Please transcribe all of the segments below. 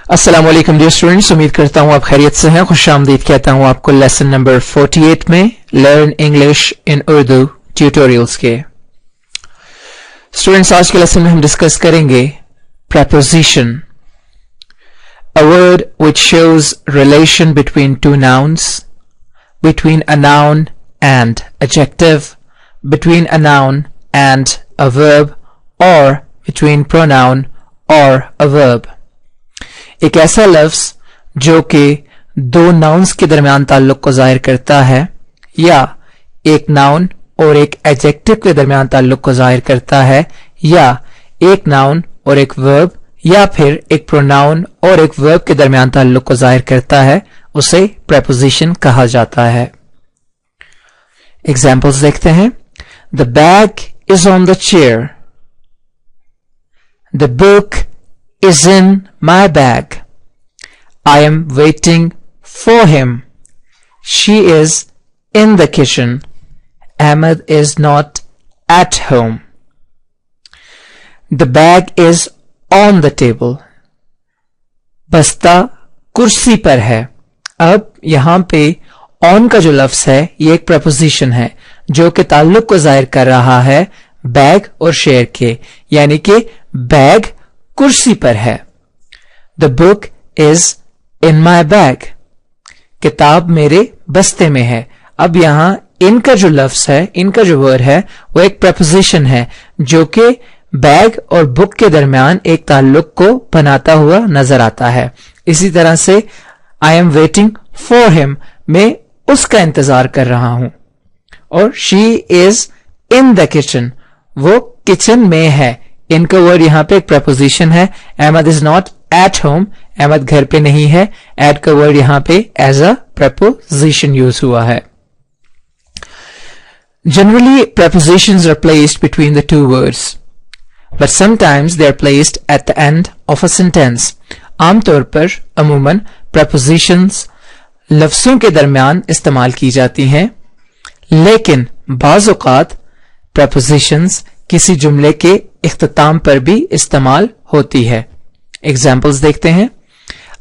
अस्सलाम वालेकुम dear students, उम्मीद करता हूँ आप खैरियत से हैं। खुशामदीद कहता हूँ आपको लेसन नंबर 48 में learn English in Urdu tutorials के। स्टूडेंट्स, आज के लेसन में हम डिस्कस करेंगे preposition, a word which shows relation between two nouns, between a noun and adjective, between a noun and a verb, or between pronoun or a verb। एक ऐसा लफ्ज जो कि दो नाउन्स के दरमियान ताल्लुक को जाहिर करता है, या एक नाउन और एक एडजेक्टिव के दरमियान ताल्लुक को जाहिर करता है, या एक नाउन और एक वर्ब, या फिर एक प्रोनाउन और एक वर्ब के दरमियान ताल्लुक को जाहिर करता है, उसे प्रेपोजिशन कहा जाता है। एग्जाम्पल्स देखते हैं। The bag is on the chair, the book is in my bag, I am waiting for him, she is in the kitchen, Ahmed is not at home, the bag is on the table, बस्ता कुर्सी पर है। अब यहां पे on का जो लफ्ज है ये एक preposition है जो कि ताल्लुक को जाहिर कर रहा है बैग और शेयर के, यानी कि बैग कुर्सी पर है। The book is in my bag, किताब मेरे बस्ते में है। अब यहां इनका जो लफ्ज है, इनका जो वर्ड है, वो एक प्रपोजिशन है जो कि बैग और बुक के दरमियान एक ताल्लुक को बनाता हुआ नजर आता है। इसी तरह से I am waiting for him, मैं उसका इंतजार कर रहा हूं। और she is in the kitchen, वो किचन में है। इनका वर्ड यहां पे एक प्रपोजिशन है। Ahmed is not at home, Ahmed घर पे नहीं है। एट का वर्ड यहां पे एज अ प्रपोजिशन यूज हुआ है। Generally prepositions are placed between the two words, but sometimes they are placed at the end of a sentence। आमतौर पर अमूमन prepositions लफ्जों के दरमियान इस्तेमाल की जाती हैं, लेकिन बाज़ औक़ात prepositions किसी जुमले के इख्तिताम पर भी इस्तेमाल होती है। एग्जाम्पल्स देखते हैं।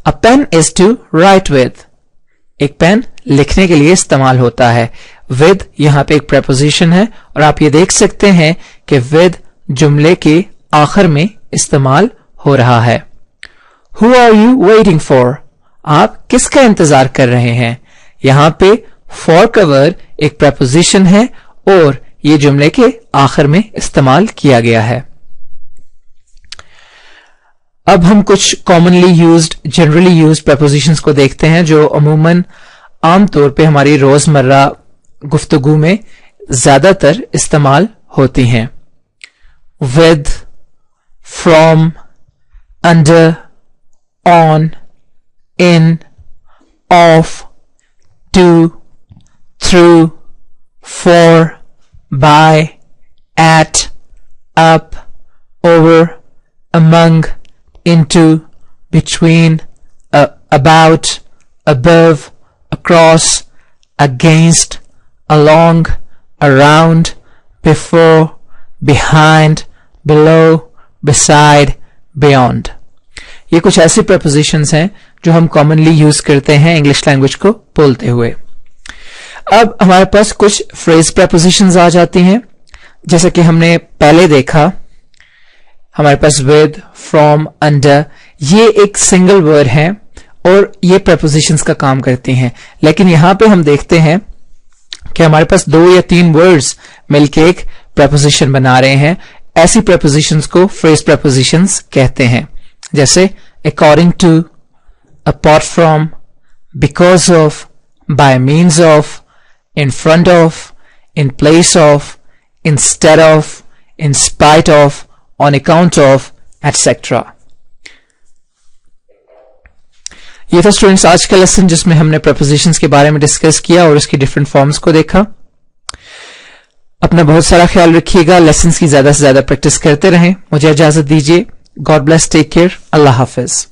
A pen is to write with, एक पेन लिखने के लिए इस्तेमाल होता है। विद यहां पे एक preposition है और आप ये देख सकते हैं कि विद जुमले के आखिर में इस्तेमाल हो रहा है। Who are you waiting for, आप किसका इंतजार कर रहे हैं। यहां पे फॉर का वर्ड एक preposition है और ये जुमले के आखिर में इस्तेमाल किया गया है। अब हम कुछ commonly used, generally used prepositions को देखते हैं जो अमूमन आमतौर पे हमारी रोजमर्रा गुफ्तगू में ज्यादातर इस्तेमाल होती हैं। With, from, under, on, in, of, to, through, for, by, at, up, over, among, into, between, about, above, across, against, along, around, before, behind, below, beside, beyond। ये कुछ ऐसी prepositions हैं जो हम commonly यूज करते हैं इंग्लिश लैंग्वेज को बोलते हुए। अब हमारे पास कुछ फ्रेज prepositions आ जाती हैं। जैसा कि हमने पहले देखा, हमारे पास विद, फ्रॉम, अंडर, ये एक सिंगल वर्ड है और ये prepositions का काम करती हैं। लेकिन यहां पे हम देखते हैं कि हमारे पास दो या तीन वर्ड्स मिलके एक preposition बना रहे हैं। ऐसी prepositions को फ्रेज prepositions कहते हैं, जैसे according to, apart from, because of, by means of, in front of, in place of, instead of, in spite of, on account of, etc। ये था स्टूडेंट्स आज का लेसन जिसमें हमने prepositions के बारे में डिस्कस किया और उसकी डिफरेंट फॉर्म्स को देखा। अपना बहुत सारा ख्याल रखिएगा, लेसन्स की ज्यादा से ज्यादा प्रैक्टिस करते रहें। मुझे इजाजत दीजिए। गॉड ब्लेस, टेक केयर, अल्लाह हाफिज।